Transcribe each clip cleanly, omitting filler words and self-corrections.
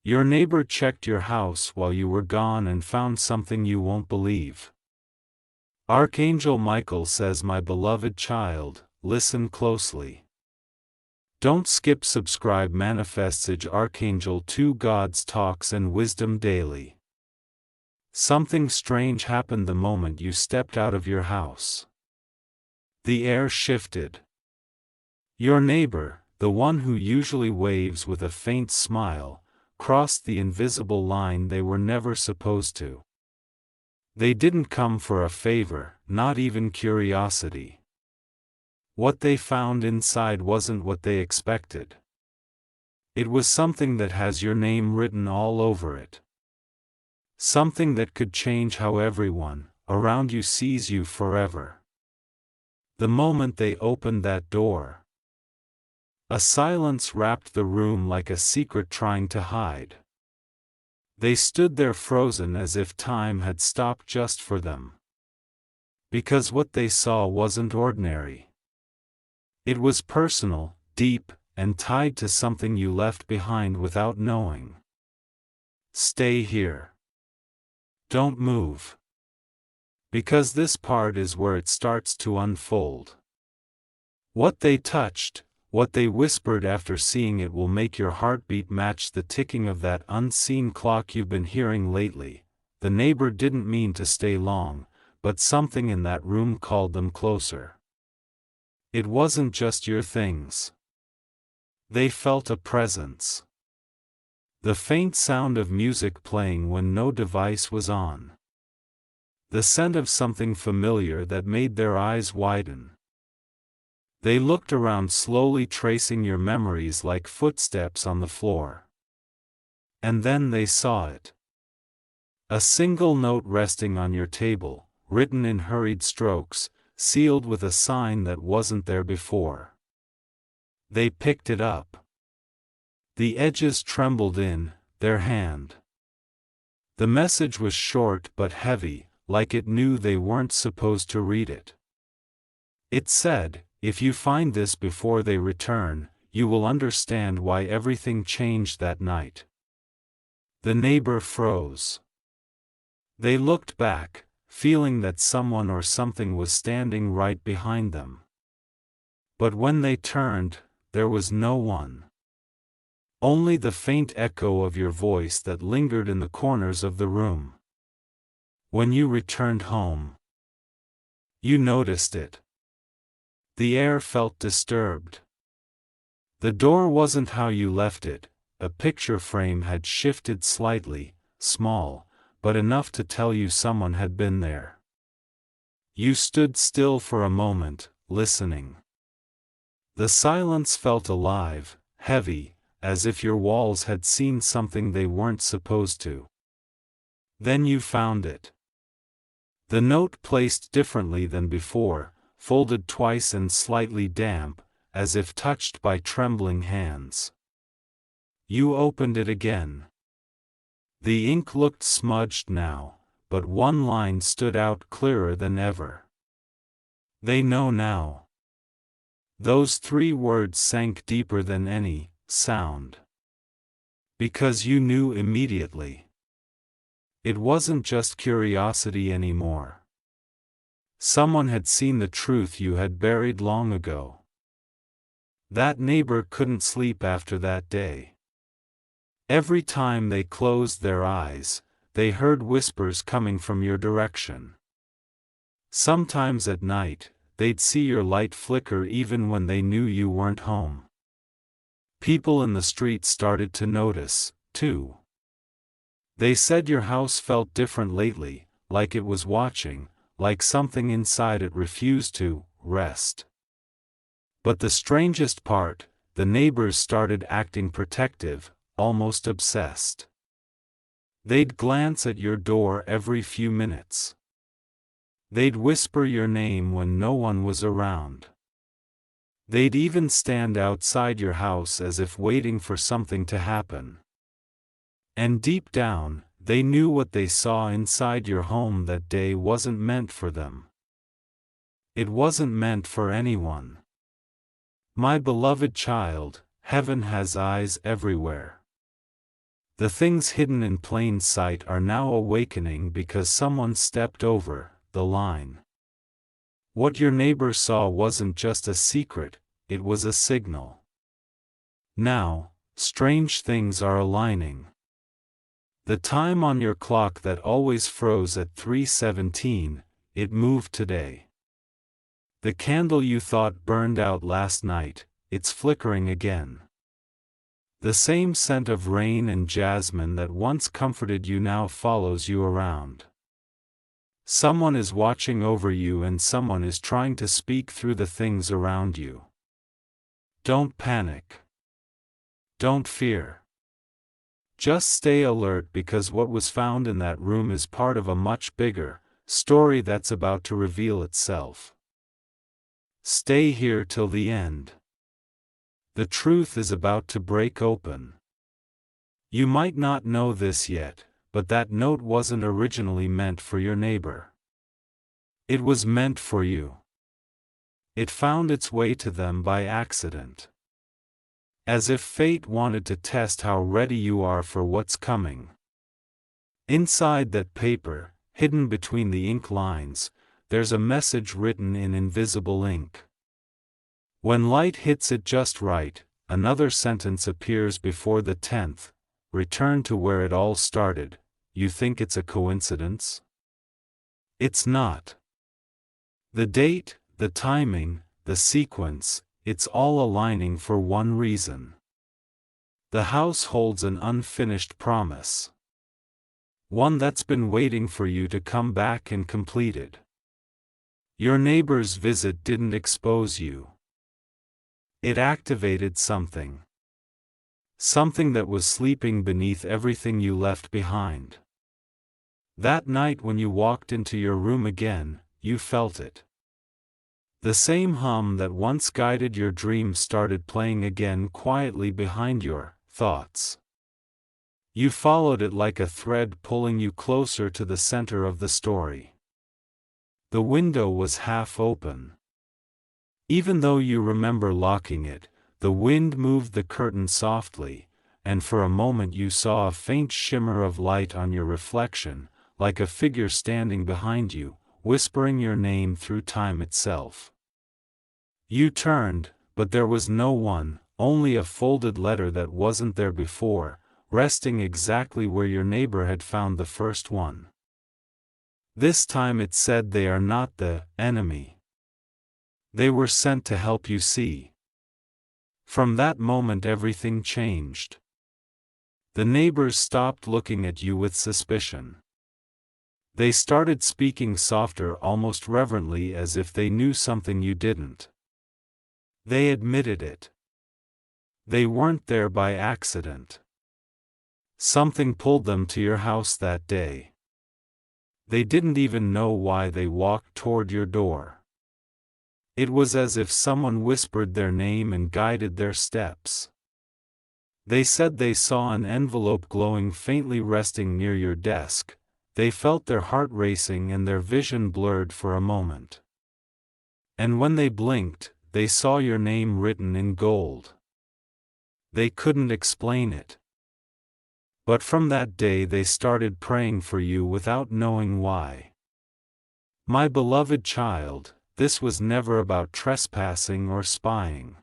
Your neighbor checked your house while you were gone and found something you won't believe. Archangel Michael says, my beloved child, listen closely. Don't skip. Subscribe. Manifestage Archangel 2 God's talks and wisdom daily. Something strange happened the moment you stepped out of your house. The air shifted. Your neighbor, the one who usually waves with a faint smile, crossed the invisible line they were never supposed to. They didn't come for a favor, not even curiosity. What they found inside wasn't what they expected. It was something that has your name written all over it. Something that could change how everyone around you sees you forever. The moment they opened that door, a silence wrapped the room like a secret trying to hide. They stood there frozen as if time had stopped just for them. Because what they saw wasn't ordinary. It was personal, deep, and tied to something you left behind without knowing. Stay here. Don't move. Because this part is where it starts to unfold. What they touched, what they whispered after seeing it will make your heartbeat match the ticking of that unseen clock you've been hearing lately. The neighbor didn't mean to stay long, but something in that room called them closer. It wasn't just your things. They felt a presence. The faint sound of music playing when no device was on. The scent of something familiar that made their eyes widen. They looked around, slowly tracing your memories like footsteps on the floor. And then they saw it. A single note resting on your table, written in hurried strokes, sealed with a sign that wasn't there before. They picked it up. The edges trembled in their hand. The message was short but heavy, like it knew they weren't supposed to read it. It said, if you find this before they return, you will understand why everything changed that night. The neighbor froze. They looked back, feeling that someone or something was standing right behind them. But when they turned, there was no one. Only the faint echo of your voice that lingered in the corners of the room. When you returned home, you noticed it. The air felt disturbed. The door wasn't how you left it. A picture frame had shifted slightly, small, but enough to tell you someone had been there. You stood still for a moment, listening. The silence felt alive, heavy, as if your walls had seen something they weren't supposed to. Then you found it. The note placed differently than before, folded twice and slightly damp, as if touched by trembling hands. You opened it again. The ink looked smudged now, but one line stood out clearer than ever. They know now. Those 3 words sank deeper than any sound. Because you knew immediately. It wasn't just curiosity anymore. Someone had seen the truth you had buried long ago. That neighbor couldn't sleep after that day. Every time they closed their eyes, they heard whispers coming from your direction. Sometimes at night, they'd see your light flicker even when they knew you weren't home. People in the street started to notice, too. They said your house felt different lately, like it was watching, like something inside it refused to rest. But the strangest part, the neighbors started acting protective, almost obsessed. They'd glance at your door every few minutes. They'd whisper your name when no one was around. They'd even stand outside your house as if waiting for something to happen. And deep down, they knew what they saw inside your home that day wasn't meant for them. It wasn't meant for anyone. My beloved child, heaven has eyes everywhere. The things hidden in plain sight are now awakening because someone stepped over the line. What your neighbor saw wasn't just a secret, it was a signal. Now, strange things are aligning. The time on your clock that always froze at 3:17, it moved today. The candle you thought burned out last night, it's flickering again. The same scent of rain and jasmine that once comforted you now follows you around. Someone is watching over you and someone is trying to speak through the things around you. Don't panic. Don't fear. Just stay alert because what was found in that room is part of a much bigger story that's about to reveal itself. Stay here till the end. The truth is about to break open. You might not know this yet, but that note wasn't originally meant for your neighbor. It was meant for you. It found its way to them by accident. As if fate wanted to test how ready you are for what's coming. Inside that paper, hidden between the ink lines, there's a message written in invisible ink. When light hits it just right, another sentence appears before the 10th, return to where it all started. You think it's a coincidence? It's not. The date, the timing, the sequence, it's all aligning for one reason. The house holds an unfinished promise. One that's been waiting for you to come back and complete it. Your neighbor's visit didn't expose you. It activated something. Something that was sleeping beneath everything you left behind. That night when you walked into your room again, you felt it. The same hum that once guided your dreams started playing again quietly behind your thoughts. You followed it like a thread pulling you closer to the center of the story. The window was half open. Even though you remember locking it, the wind moved the curtain softly, and for a moment you saw a faint shimmer of light on your reflection, like a figure standing behind you, whispering your name through time itself. You turned, but there was no one, only a folded letter that wasn't there before, resting exactly where your neighbor had found the first one. This time it said they are not the enemy. They were sent to help you see. From that moment everything changed. The neighbors stopped looking at you with suspicion. They started speaking softer, almost reverently, as if they knew something you didn't. They admitted it. They weren't there by accident. Something pulled them to your house that day. They didn't even know why they walked toward your door. It was as if someone whispered their name and guided their steps. They said they saw an envelope glowing faintly resting near your desk. They felt their heart racing and their vision blurred for a moment. And when they blinked, they saw your name written in gold. They couldn't explain it. But from that day they started praying for you without knowing why. My beloved child, this was never about trespassing or spying.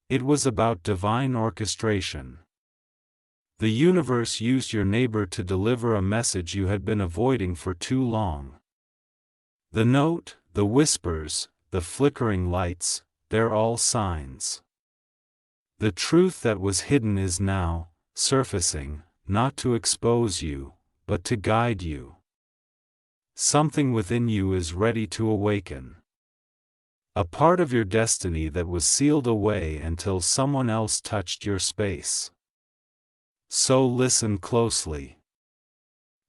It was about divine orchestration. The universe used your neighbor to deliver a message you had been avoiding for too long. The note, the whispers, the flickering lights, they're all signs. The truth that was hidden is now surfacing, not to expose you, but to guide you. Something within you is ready to awaken. A part of your destiny that was sealed away until someone else touched your space. So listen closely.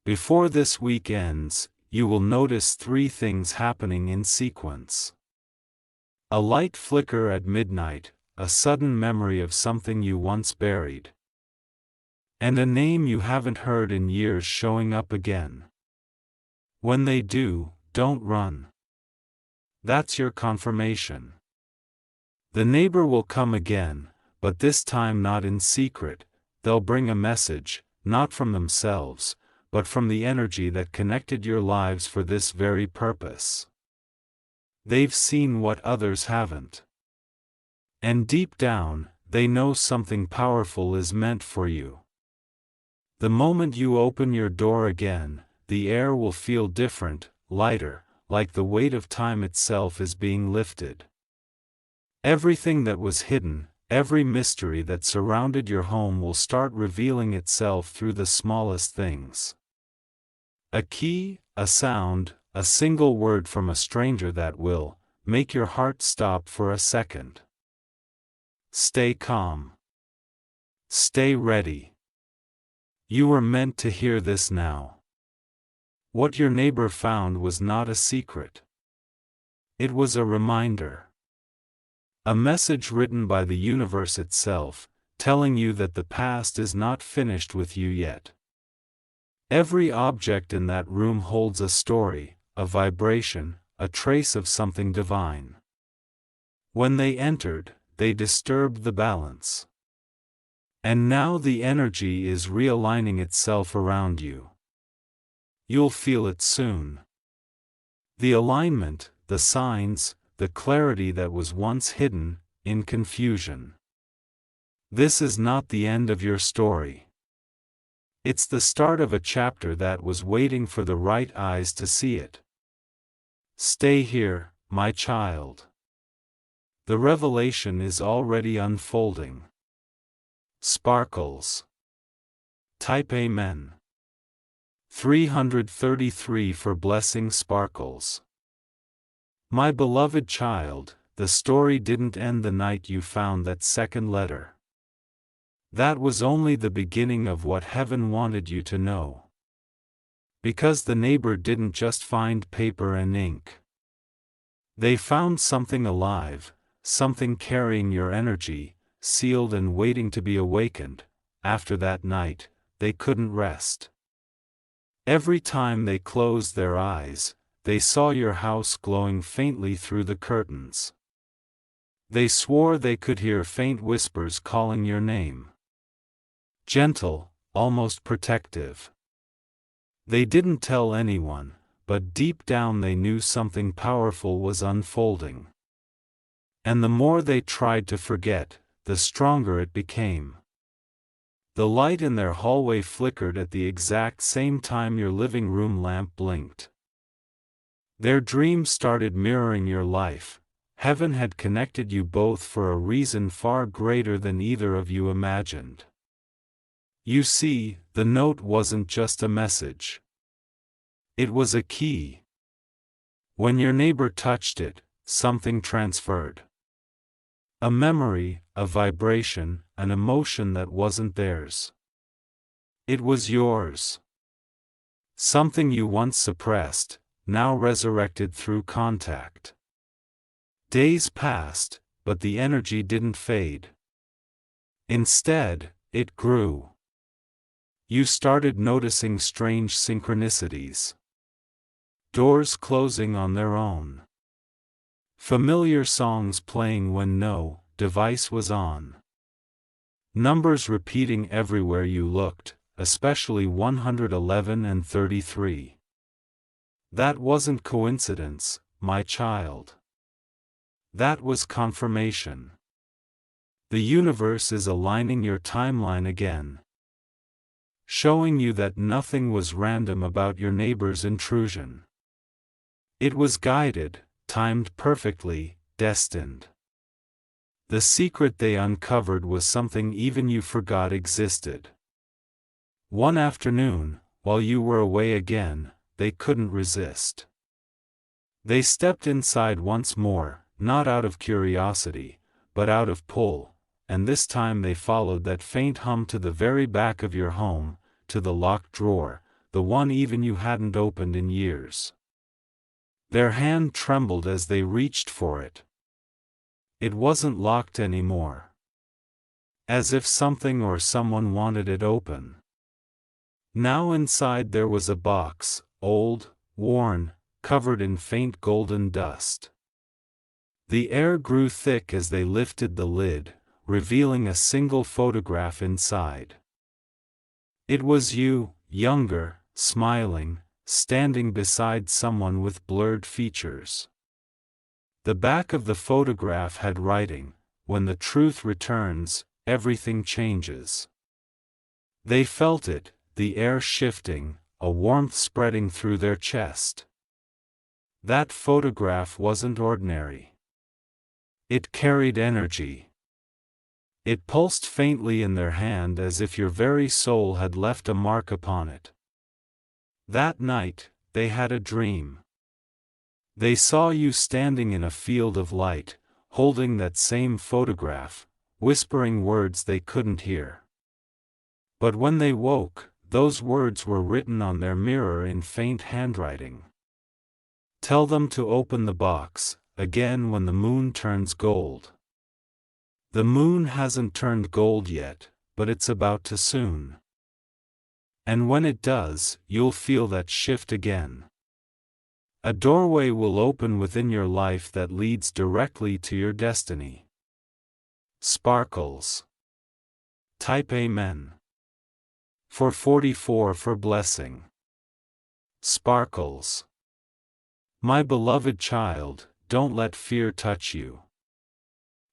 Before this week ends, you will notice 3 things happening in sequence. A light flicker at midnight, a sudden memory of something you once buried. And a name you haven't heard in years showing up again. When they do, don't run. That's your confirmation. The neighbor will come again, but this time not in secret. they'll bring a message, not from themselves, but from the energy that connected your lives for this very purpose. They've seen what others haven't. And deep down, they know something powerful is meant for you. The moment you open your door again, the air will feel different, lighter, like the weight of time itself is being lifted. Everything that was hidden, every mystery that surrounded your home will start revealing itself through the smallest things. A key, a sound, a single word from a stranger that will make your heart stop for a second. Stay calm. Stay ready. You were meant to hear this now. What your neighbor found was not a secret. It was a reminder. A message written by the universe itself, telling you that the past is not finished with you yet. Every object in that room holds a story, a vibration, a trace of something divine. When they entered, they disturbed the balance. And now the energy is realigning itself around you. You'll feel it soon. The alignment, the signs, the clarity that was once hidden, in confusion. This is not the end of your story. It's the start of a chapter that was waiting for the right eyes to see it. Stay here, my child. The revelation is already unfolding. Sparkles. Type Amen. 333 for blessing sparkles. My beloved child, the story didn't end the night you found that second letter. That was only the beginning of what heaven wanted you to know. Because the neighbor didn't just find paper and ink. They found something alive, something carrying your energy, sealed and waiting to be awakened. After that night, they couldn't rest. Every time they closed their eyes, they saw your house glowing faintly through the curtains. They swore they could hear faint whispers calling your name. Gentle, almost protective. They didn't tell anyone, but deep down they knew something powerful was unfolding. And the more they tried to forget, the stronger it became. The light in their hallway flickered at the exact same time your living room lamp blinked. Their dreams started mirroring your life. Heaven had connected you both for a reason far greater than either of you imagined. You see, the note wasn't just a message. It was a key. When your neighbor touched it, something transferred. A memory, a vibration, an emotion that wasn't theirs. It was yours. Something you once suppressed, now resurrected through contact. Days passed, but the energy didn't fade. Instead, it grew. You started noticing strange synchronicities. Doors closing on their own. Familiar songs playing when no device was on. Numbers repeating everywhere you looked, especially 111 and 33. That wasn't coincidence, my child. That was confirmation. The universe is aligning your timeline again. Showing you that nothing was random about your neighbor's intrusion. It was guided, timed perfectly, destined. The secret they uncovered was something even you forgot existed. One afternoon, while you were away again, they couldn't resist. They stepped inside once more, not out of curiosity, but out of pull, and this time they followed that faint hum to the very back of your home, to the locked drawer, the one even you hadn't opened in years. Their hand trembled as they reached for it. It wasn't locked anymore. As if something or someone wanted it open. Now inside there was a box, old, worn, covered in faint golden dust. The air grew thick as they lifted the lid, revealing a single photograph inside. It was you, younger, smiling, standing beside someone with blurred features. The back of the photograph had writing, "When the truth returns, everything changes." They felt it, the air shifting, a warmth spreading through their chest. That photograph wasn't ordinary. It carried energy. It pulsed faintly in their hand as if your very soul had left a mark upon it. That night, they had a dream. They saw you standing in a field of light, holding that same photograph, whispering words they couldn't hear. But when they woke, those words were written on their mirror in faint handwriting. "Tell them to open the box, again when the moon turns gold." The moon hasn't turned gold yet, but it's about to soon. And when it does, you'll feel that shift again. A doorway will open within your life that leads directly to your destiny. Sparkles. Type Amen. 444 for blessing. Sparkles. My beloved child, don't let fear touch you.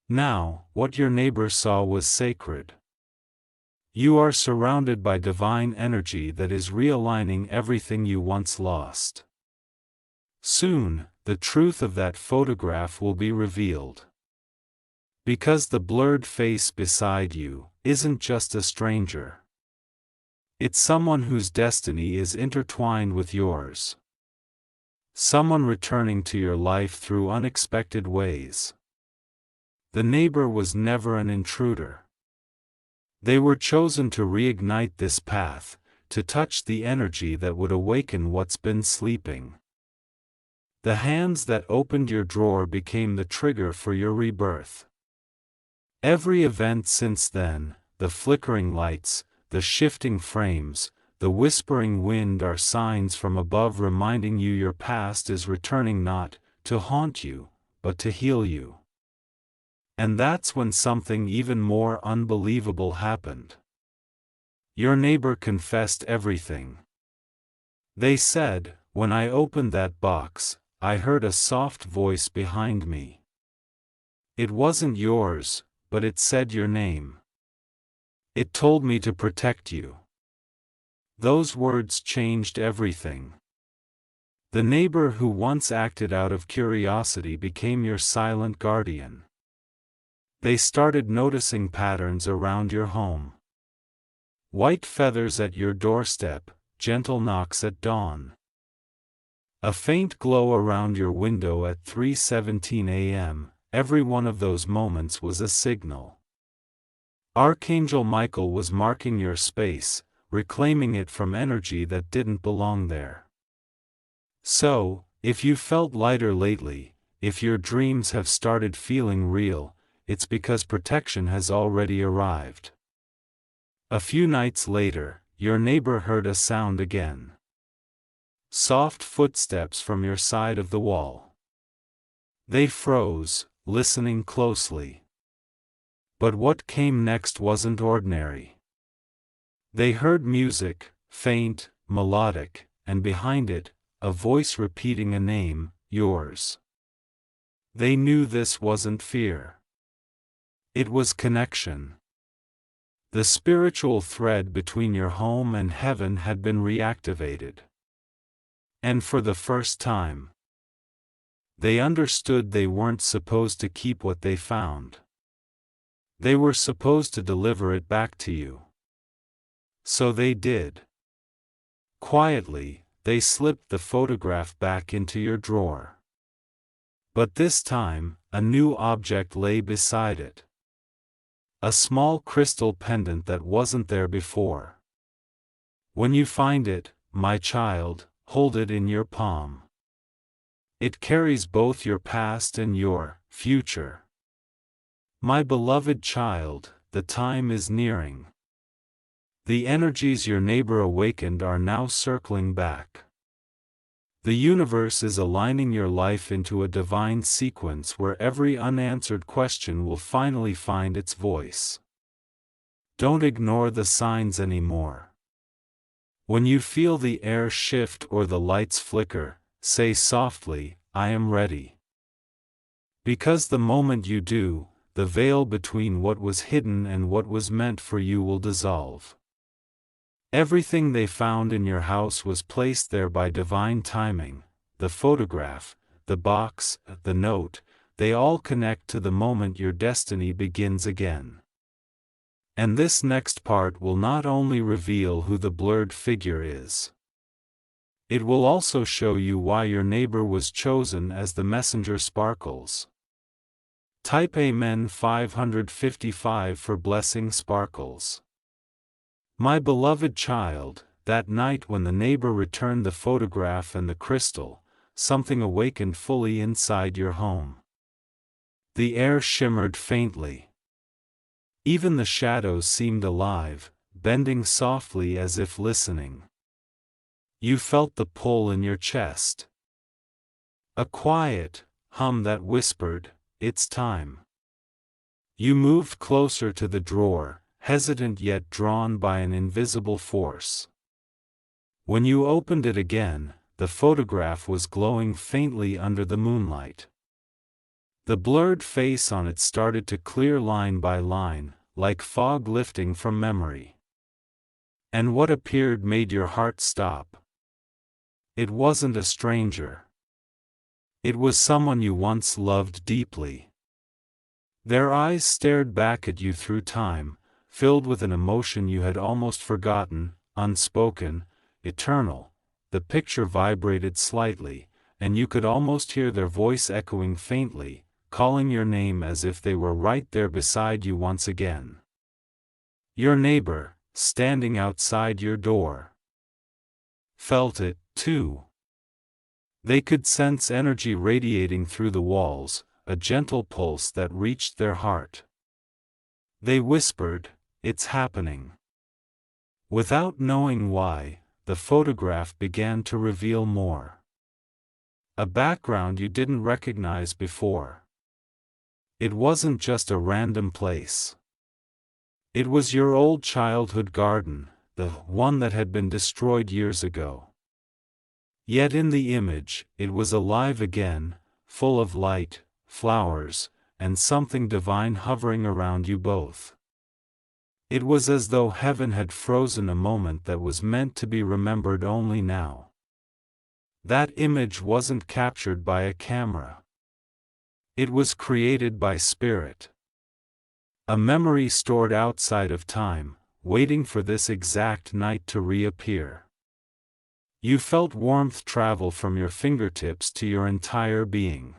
Now, what your neighbor saw was sacred. You are surrounded by divine energy that is realigning everything you once lost. Soon, the truth of that photograph will be revealed. Because the blurred face beside you isn't just a stranger. It's someone whose destiny is intertwined with yours. Someone returning to your life through unexpected ways. The neighbor was never an intruder. They were chosen to reignite this path, to touch the energy that would awaken what's been sleeping. The hands that opened your drawer became the trigger for your rebirth. Every event since then, the flickering lights, the shifting frames, the whispering wind are signs from above reminding you your past is returning not to haunt you, but to heal you. And that's when something even more unbelievable happened. Your neighbor confessed everything. They said, "When I opened that box, I heard a soft voice behind me. It wasn't yours, but it said your name. It told me to protect you." Those words changed everything. The neighbor who once acted out of curiosity became your silent guardian. They started noticing patterns around your home. White feathers at your doorstep, gentle knocks at dawn. A faint glow around your window at 3:17 a.m., every one of those moments was a signal. Archangel Michael was marking your space, reclaiming it from energy that didn't belong there. So, if you felt lighter lately, if your dreams have started feeling real, it's because protection has already arrived. A few nights later, your neighbor heard a sound again. Soft footsteps from your side of the wall. They froze, listening closely. But what came next wasn't ordinary. They heard music, faint, melodic, and behind it, a voice repeating a name, yours. They knew this wasn't fear. It was connection. The spiritual thread between your home and heaven had been reactivated. And for the first time, they understood they weren't supposed to keep what they found. They were supposed to deliver it back to you. So they did. Quietly, they slipped the photograph back into your drawer. But this time, a new object lay beside it. A small crystal pendant that wasn't there before. When you find it, my child, hold it in your palm. It carries both your past and your future. My beloved child, the time is nearing. The energies your neighbor awakened are now circling back. The universe is aligning your life into a divine sequence where every unanswered question will finally find its voice. Don't ignore the signs anymore. When you feel the air shift or the lights flicker, say softly, "I am ready." Because the moment you do, the veil between what was hidden and what was meant for you will dissolve. Everything they found in your house was placed there by divine timing: the photograph, the box, the note, they all connect to the moment your destiny begins again. And this next part will not only reveal who the blurred figure is. It will also show you why your neighbor was chosen as the messenger sparkles. Type Amen 555 for blessing sparkles. My beloved child, that night when the neighbor returned the photograph and the crystal, something awakened fully inside your home. The air shimmered faintly. Even the shadows seemed alive, bending softly as if listening. You felt the pull in your chest. A quiet hum that whispered, "It's time." You moved closer to the drawer, hesitant yet drawn by an invisible force. When you opened it again, the photograph was glowing faintly under the moonlight. The blurred face on it started to clear line by line, like fog lifting from memory. And what appeared made your heart stop. It wasn't a stranger. It was someone you once loved deeply. Their eyes stared back at you through time, filled with an emotion you had almost forgotten, unspoken, eternal. The picture vibrated slightly, and you could almost hear their voice echoing faintly, calling your name as if they were right there beside you once again. Your neighbor, standing outside your door, felt it, too. They could sense energy radiating through the walls, a gentle pulse that reached their heart. They whispered, "It's happening." Without knowing why, the photograph began to reveal more. A background you didn't recognize before. It wasn't just a random place. It was your old childhood garden, the one that had been destroyed years ago. Yet in the image, it was alive again, full of light, flowers, and something divine hovering around you both. It was as though heaven had frozen a moment that was meant to be remembered only now. That image wasn't captured by a camera. It was created by spirit. A memory stored outside of time, waiting for this exact night to reappear. You felt warmth travel from your fingertips to your entire being.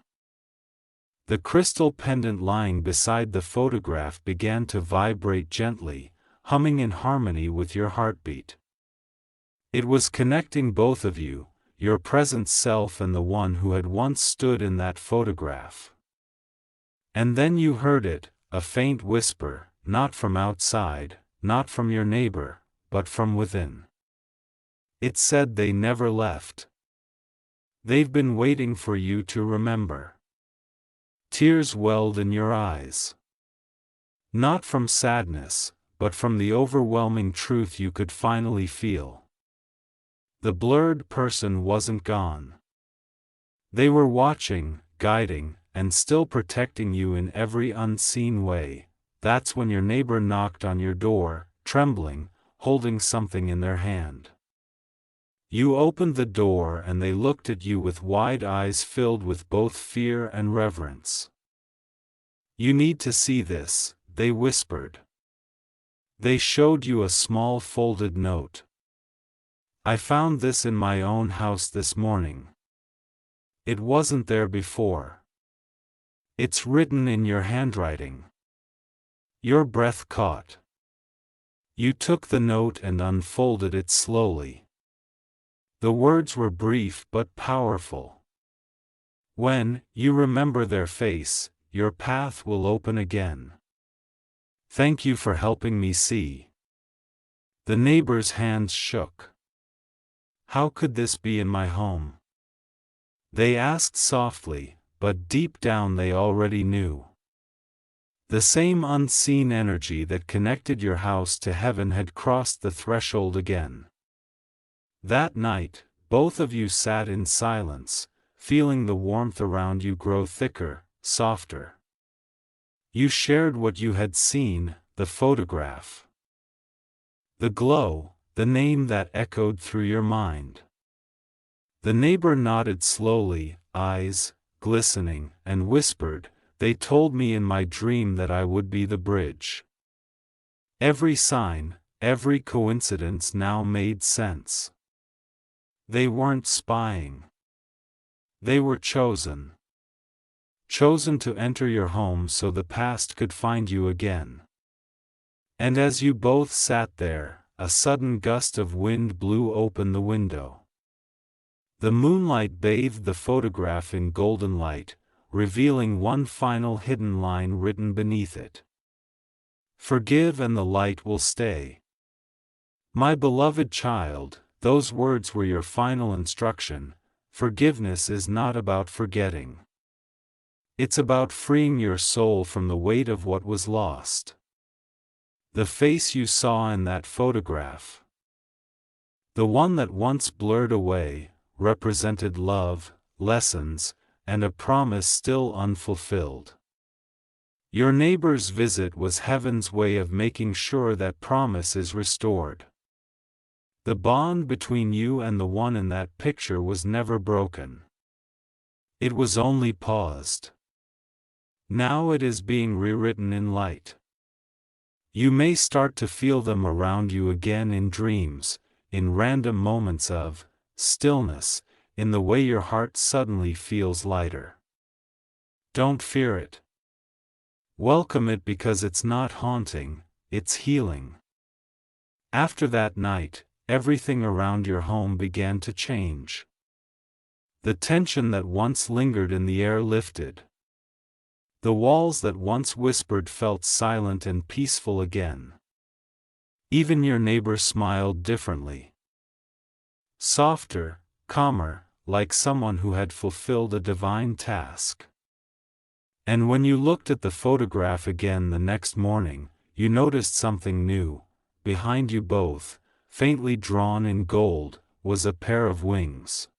The crystal pendant lying beside the photograph began to vibrate gently, humming in harmony with your heartbeat. It was connecting both of you, your present self and the one who had once stood in that photograph. And then you heard it, a faint whisper, not from outside, not from your neighbor, but from within. It said they never left. They've been waiting for you to remember. Tears welled in your eyes. Not from sadness, but from the overwhelming truth you could finally feel. The blurred person wasn't gone. They were watching, guiding, and still protecting you in every unseen way. That's when your neighbor knocked on your door, trembling, holding something in their hand. You opened the door and they looked at you with wide eyes filled with both fear and reverence. "You need to see this," they whispered. They showed you a small folded note. "I found this in my own house this morning. It wasn't there before. It's written in your handwriting." Your breath caught. You took the note and unfolded it slowly. The words were brief but powerful. "When you remember their face, your path will open again. Thank you for helping me see." The neighbor's hands shook. "How could this be in my home?" they asked softly, but deep down they already knew. The same unseen energy that connected your house to heaven had crossed the threshold again. That night, both of you sat in silence, feeling the warmth around you grow thicker, softer. You shared what you had seen, the photograph, the glow, the name that echoed through your mind. The neighbor nodded slowly, eyes glistening, and whispered, "They told me in my dream that I would be the bridge." Every sign, every coincidence now made sense. They weren't spying. They were chosen. Chosen to enter your home so the past could find you again. And as you both sat there, a sudden gust of wind blew open the window. The moonlight bathed the photograph in golden light, revealing one final hidden line written beneath it. "Forgive and the light will stay." My beloved child, those words were your final instruction. Forgiveness is not about forgetting. It's about freeing your soul from the weight of what was lost. The face you saw in that photograph, the one that once blurred away, represented love, lessons, and a promise still unfulfilled. Your neighbor's visit was heaven's way of making sure that promise is restored. The bond between you and the one in that picture was never broken. It was only paused. Now it is being rewritten in light. You may start to feel them around you again in dreams, in random moments of stillness, in the way your heart suddenly feels lighter. Don't fear it. Welcome it because it's not haunting, it's healing. After that night, everything around your home began to change. The tension that once lingered in the air lifted. The walls that once whispered felt silent and peaceful again. Even your neighbor smiled differently. Softer, calmer, like someone who had fulfilled a divine task. And when you looked at the photograph again the next morning, you noticed something new. Behind you both, faintly drawn in gold, was a pair of wings.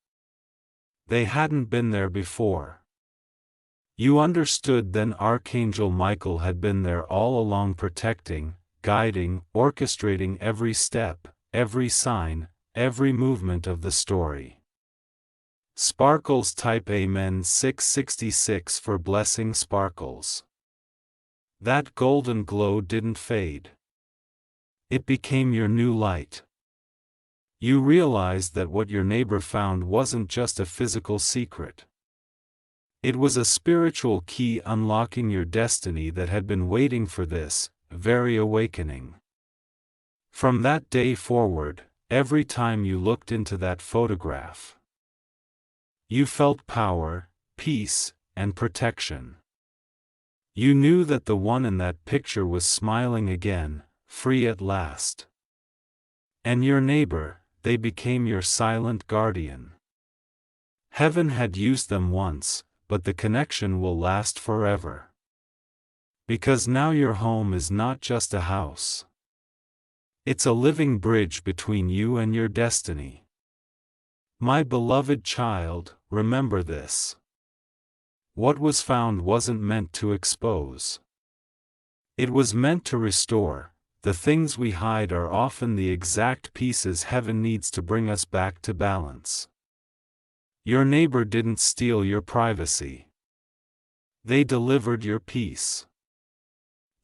They hadn't been there before. You understood then Archangel Michael had been there all along, protecting, guiding, orchestrating every step, every sign, every movement of the story. Sparkles type Amen 666 for blessing sparkles. That golden glow didn't fade. It became your new light. You realized that what your neighbor found wasn't just a physical secret. It was a spiritual key unlocking your destiny that had been waiting for this very awakening. From that day forward, every time you looked into that photograph, you felt power, peace, and protection. You knew that the one in that picture was smiling again, free at last. And your neighbor, they became your silent guardian. Heaven had used them once, but the connection will last forever. Because now your home is not just a house. It's a living bridge between you and your destiny. My beloved child, remember this. What was found wasn't meant to expose. It was meant to restore. The things we hide are often the exact pieces heaven needs to bring us back to balance. Your neighbor didn't steal your privacy. They delivered your peace.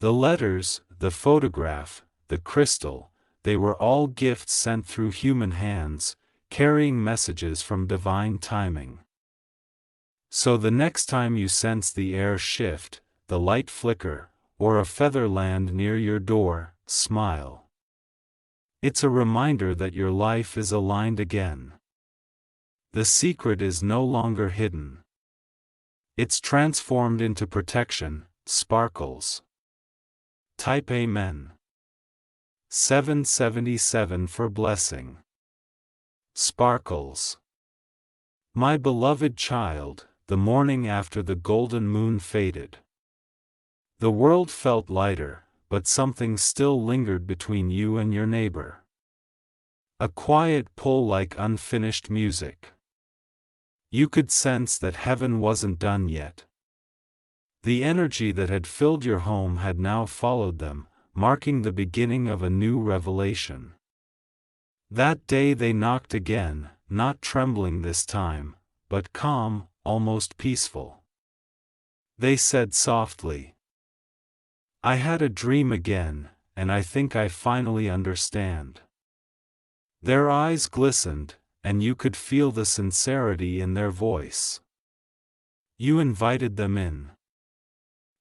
The letters, the photograph, the crystal, they were all gifts sent through human hands, carrying messages from divine timing. So the next time you sense the air shift, the light flicker, or a feather land near your door, smile. It's a reminder that your life is aligned again. The secret is no longer hidden. It's transformed into protection, sparkles. Type Amen. 777 for blessing. Sparkles. My beloved child, the morning after the golden moon faded. The world felt lighter, but something still lingered between you and your neighbor. A quiet pull like unfinished music. You could sense that heaven wasn't done yet. The energy that had filled your home had now followed them, marking the beginning of a new revelation. That day they knocked again, not trembling this time, but calm, almost peaceful. They said softly, "I had a dream again, and I think I finally understand." Their eyes glistened, and you could feel the sincerity in their voice. You invited them in.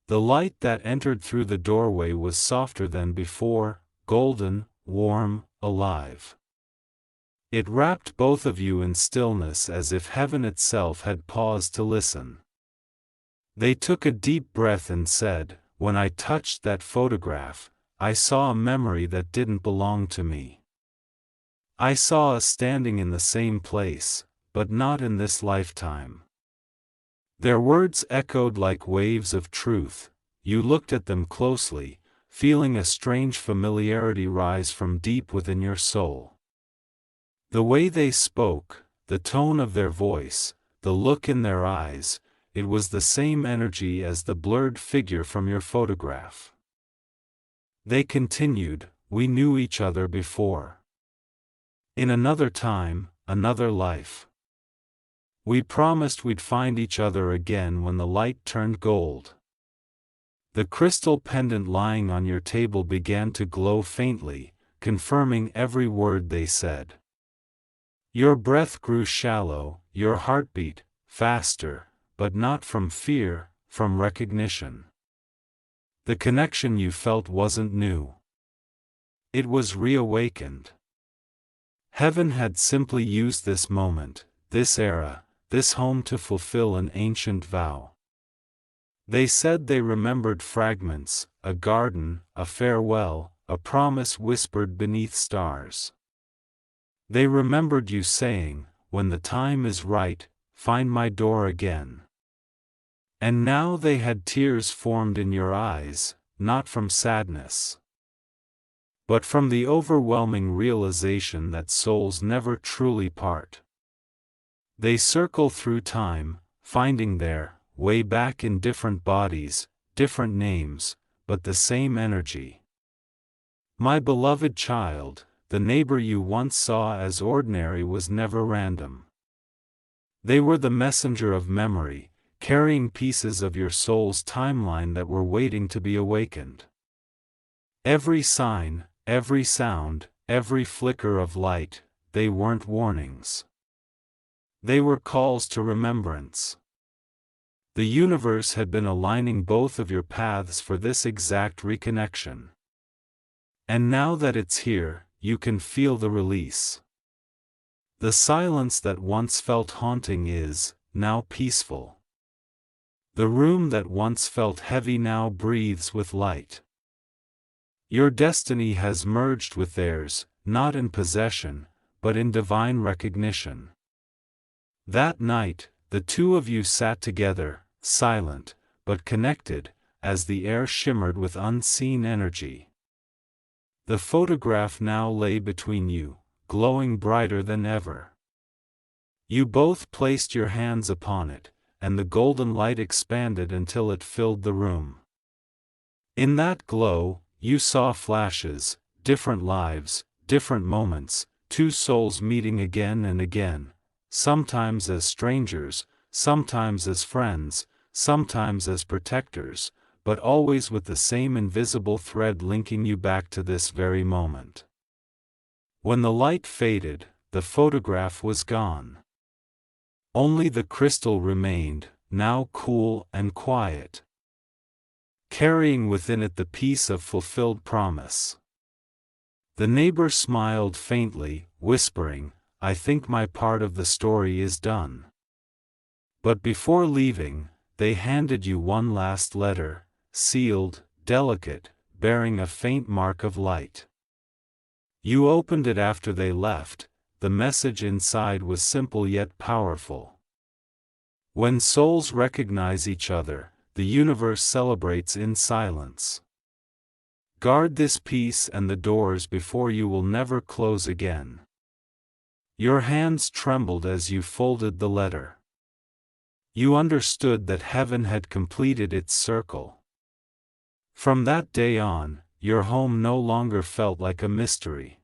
The light that entered through the doorway was softer than before, golden, warm, alive. It wrapped both of you in stillness as if heaven itself had paused to listen. They took a deep breath and said, "When I touched that photograph, I saw a memory that didn't belong to me. I saw us standing in the same place, but not in this lifetime." Their words echoed like waves of truth. You looked at them closely, feeling a strange familiarity rise from deep within your soul. The way they spoke, the tone of their voice, the look in their eyes, it was the same energy as the blurred figure from your photograph. They continued, "We knew each other before. In another time, another life. We promised we'd find each other again when the light turned gold." The crystal pendant lying on your table began to glow faintly, confirming every word they said. Your breath grew shallow, your heartbeat, faster, but not from fear, from recognition. The connection you felt wasn't new. It was reawakened. Heaven had simply used this moment, this era, this home to fulfill an ancient vow. They said they remembered fragments, a garden, a farewell, a promise whispered beneath stars. They remembered you saying, "When the time is right, find my door again." And now they had tears formed in your eyes, not from sadness, but from the overwhelming realization that souls never truly part. They circle through time, finding their way back in different bodies, different names, but the same energy. My beloved child, the neighbor you once saw as ordinary was never random. They were the messenger of memory, carrying pieces of your soul's timeline that were waiting to be awakened. Every sign, every sound, every flicker of light, they weren't warnings. They were calls to remembrance. The universe had been aligning both of your paths for this exact reconnection. And now that it's here, you can feel the release. The silence that once felt haunting is, now peaceful. The room that once felt heavy now breathes with light. Your destiny has merged with theirs, not in possession, but in divine recognition. That night, the two of you sat together, silent, but connected, as the air shimmered with unseen energy. The photograph now lay between you, glowing brighter than ever. You both placed your hands upon it, and the golden light expanded until it filled the room. In that glow, you saw flashes, different lives, different moments, two souls meeting again and again, sometimes as strangers, sometimes as friends, sometimes as protectors, but always with the same invisible thread linking you back to this very moment. When the light faded, the photograph was gone. Only the crystal remained, now cool and quiet, carrying within it the peace of fulfilled promise. The neighbor smiled faintly, whispering, "I think my part of the story is done." But before leaving, they handed you one last letter, sealed, delicate, bearing a faint mark of light. You opened it after they left. The message inside was simple yet powerful. When souls recognize each other, the universe celebrates in silence. Guard this peace and the doors before you will never close again. Your hands trembled as you folded the letter. You understood that heaven had completed its circle. From that day on, your home no longer felt like a mystery.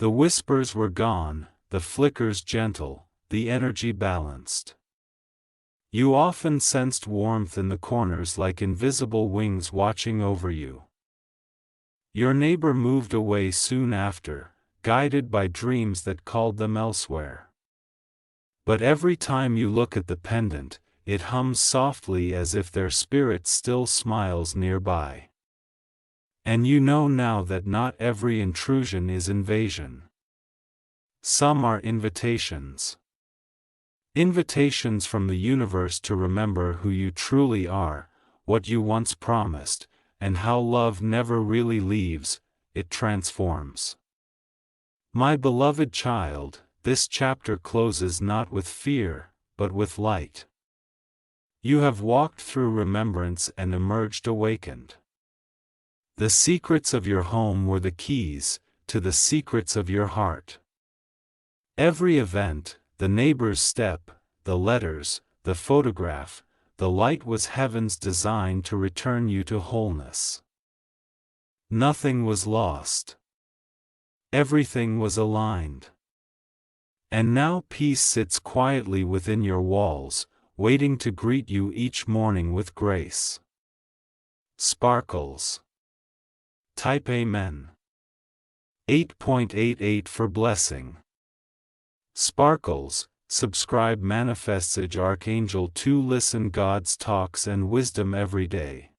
The whispers were gone, the flickers gentle, the energy balanced. You often sensed warmth in the corners like invisible wings watching over you. Your neighbor moved away soon after, guided by dreams that called them elsewhere. But every time you look at the pendant, it hums softly as if their spirit still smiles nearby. And you know now that not every intrusion is invasion. Some are invitations. Invitations from the universe to remember who you truly are, what you once promised, and how love never really leaves, it transforms. My beloved child, this chapter closes not with fear, but with light. You have walked through remembrance and emerged awakened. The secrets of your home were the keys to the secrets of your heart. Every event, the neighbor's step, the letters, the photograph, the light was heaven's design to return you to wholeness. Nothing was lost. Everything was aligned. And now peace sits quietly within your walls, waiting to greet you each morning with grace. Sparkles. Type Amen. 8.88 for blessing. Sparkles, subscribe manifestage Archangel 2 listen God's talks and wisdom every day.